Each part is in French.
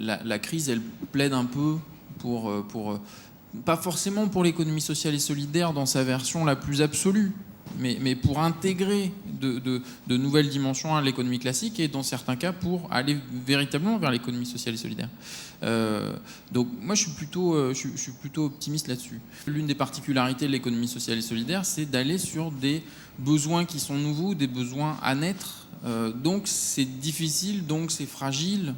la crise, elle plaide un peu pour pas forcément pour l'économie sociale et solidaire dans sa version la plus absolue, mais pour intégrer de nouvelles dimensions à l'économie classique et dans certains cas pour aller véritablement vers l'économie sociale et solidaire. Donc moi je suis plutôt optimiste là-dessus. L'une des particularités de l'économie sociale et solidaire, c'est d'aller sur des besoins qui sont nouveaux, des besoins à naître. Donc c'est difficile, donc c'est fragile,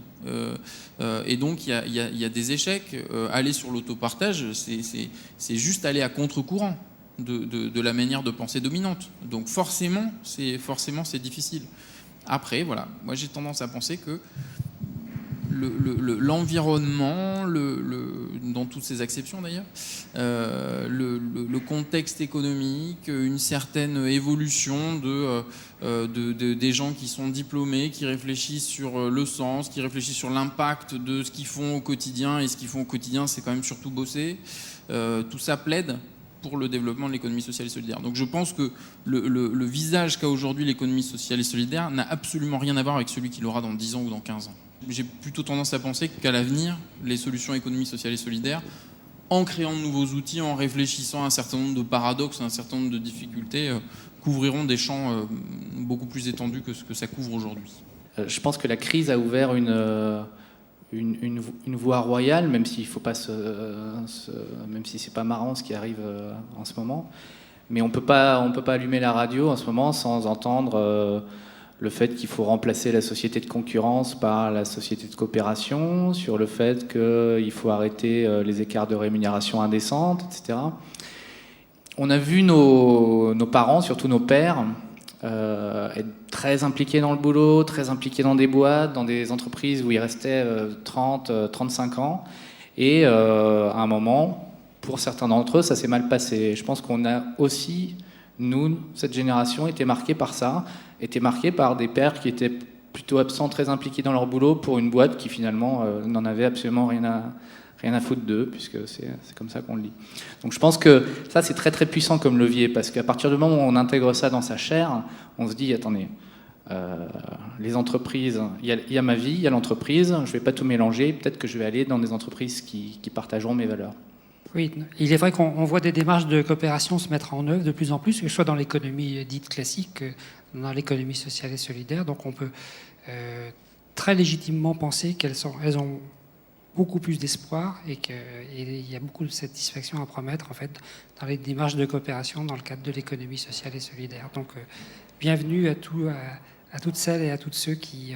et donc il y a des échecs. Aller sur l'autopartage, c'est juste aller à contre-courant de la manière de penser dominante. Donc forcément c'est difficile. Après, voilà, moi j'ai tendance à penser que l'environnement, dans toutes ses acceptions d'ailleurs, le contexte économique, une certaine évolution des gens qui sont diplômés, qui réfléchissent sur le sens, qui réfléchissent sur l'impact de ce qu'ils font au quotidien, et ce qu'ils font au quotidien, c'est quand même surtout bosser. Tout ça plaide pour le développement de l'économie sociale et solidaire. Donc je pense que le visage qu'a aujourd'hui l'économie sociale et solidaire n'a absolument rien à voir avec celui qu'il aura dans 10 ans ou dans 15 ans. J'ai plutôt tendance à penser qu'à l'avenir, les solutions économie sociale et solidaire, en créant de nouveaux outils, en réfléchissant à un certain nombre de paradoxes, à un certain nombre de difficultés, couvriront des champs beaucoup plus étendus que ce que ça couvre aujourd'hui. Je pense que la crise a ouvert une voie royale, même s'il faut pas même si c'est pas marrant ce qui arrive en ce moment. Mais on peut pas allumer la radio en ce moment sans entendre le fait qu'il faut remplacer la société de concurrence par la société de coopération, sur le fait qu'il faut arrêter les écarts de rémunération indécentes, etc. On a vu nos parents, surtout nos pères, être très impliqués dans le boulot, très impliqués dans des boîtes, dans des entreprises où ils restaient 30-35 ans. Et à un moment, pour certains d'entre eux, ça s'est mal passé. Je pense qu'on a aussi, nous, cette génération, été marqués par ça, été marqués par des pères qui étaient plutôt absents, très impliqués dans leur boulot pour une boîte qui finalement n'en avait absolument rien à foutre d'eux, puisque c'est comme ça qu'on le dit. Donc je pense que ça, c'est très très puissant comme levier, parce qu'à partir du moment où on intègre ça dans sa chair, on se dit, attendez, les entreprises, il y a ma vie, il y a l'entreprise, je ne vais pas tout mélanger, peut-être que je vais aller dans des entreprises qui partageront mes valeurs. Oui, il est vrai qu'on voit des démarches de coopération se mettre en œuvre de plus en plus, que ce soit dans l'économie dite classique que dans l'économie sociale et solidaire. Donc on peut très légitimement penser qu'elles ont beaucoup plus d'espoir et qu'il y a beaucoup de satisfaction à promettre en fait dans les démarches de coopération dans le cadre de l'économie sociale et solidaire. Donc bienvenue à toutes celles et à tous ceux qui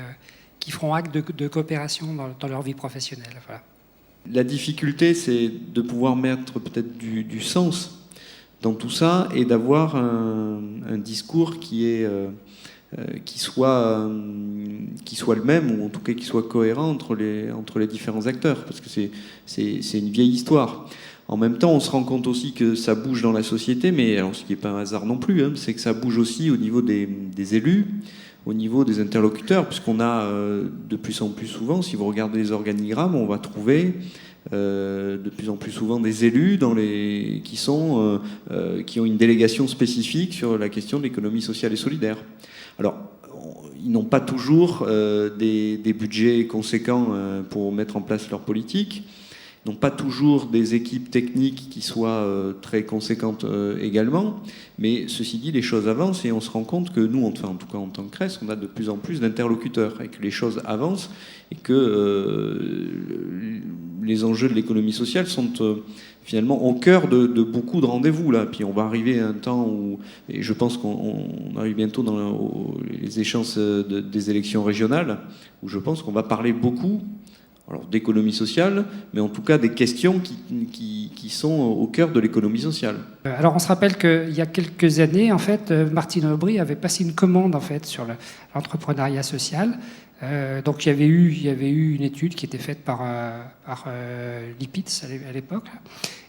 feront acte de coopération dans leur vie professionnelle. Voilà. La difficulté, c'est de pouvoir mettre peut-être du sens dans tout ça et d'avoir un discours qui soit le même, ou en tout cas qui soit cohérent entre les différents acteurs, parce que c'est une vieille histoire. En même temps, on se rend compte aussi que ça bouge dans la société, mais alors ce qui n'est pas un hasard non plus, c'est que ça bouge aussi au niveau des élus, au niveau des interlocuteurs, puisqu'on a de plus en plus souvent, si vous regardez les organigrammes, on va trouver de plus en plus souvent des élus qui ont une délégation spécifique sur la question de l'économie sociale et solidaire. Alors, ils n'ont pas toujours des budgets conséquents pour mettre en place leur politique, n'ont pas toujours des équipes techniques qui soient très conséquentes également, mais ceci dit, les choses avancent et on se rend compte que nous, en tout cas en tant que CRES, on a de plus en plus d'interlocuteurs et que les choses avancent et que les enjeux de l'économie sociale sont finalement au cœur de beaucoup de rendez-vous là. Puis on va arriver à un temps où, et je pense qu'on arrive bientôt dans les échéances des élections régionales, où je pense qu'on va parler beaucoup d'économie sociale, mais en tout cas des questions qui sont au cœur de l'économie sociale. Alors on se rappelle qu'il y a quelques années, en fait, Martine Aubry avait passé une commande en fait sur l'entrepreneuriat social. Donc il y avait eu une étude qui était faite par Lipitz à l'époque,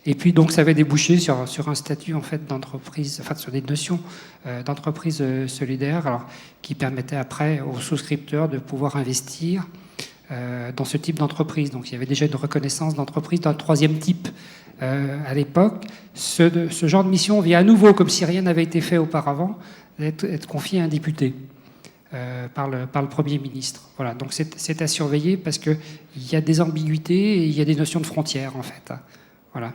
et puis donc ça avait débouché sur un statut en fait d'entreprise, enfin sur des notions d'entreprise solidaire, alors qui permettait après aux souscripteurs de pouvoir investir dans ce type d'entreprise. Donc il y avait déjà une reconnaissance d'entreprise d'un troisième type à l'époque. Ce genre de mission vient à nouveau, comme si rien n'avait été fait auparavant, être confié à un député. par le Premier ministre. Voilà, donc c'est à surveiller parce qu'il y a des ambiguïtés et il y a des notions de frontières en fait. Voilà.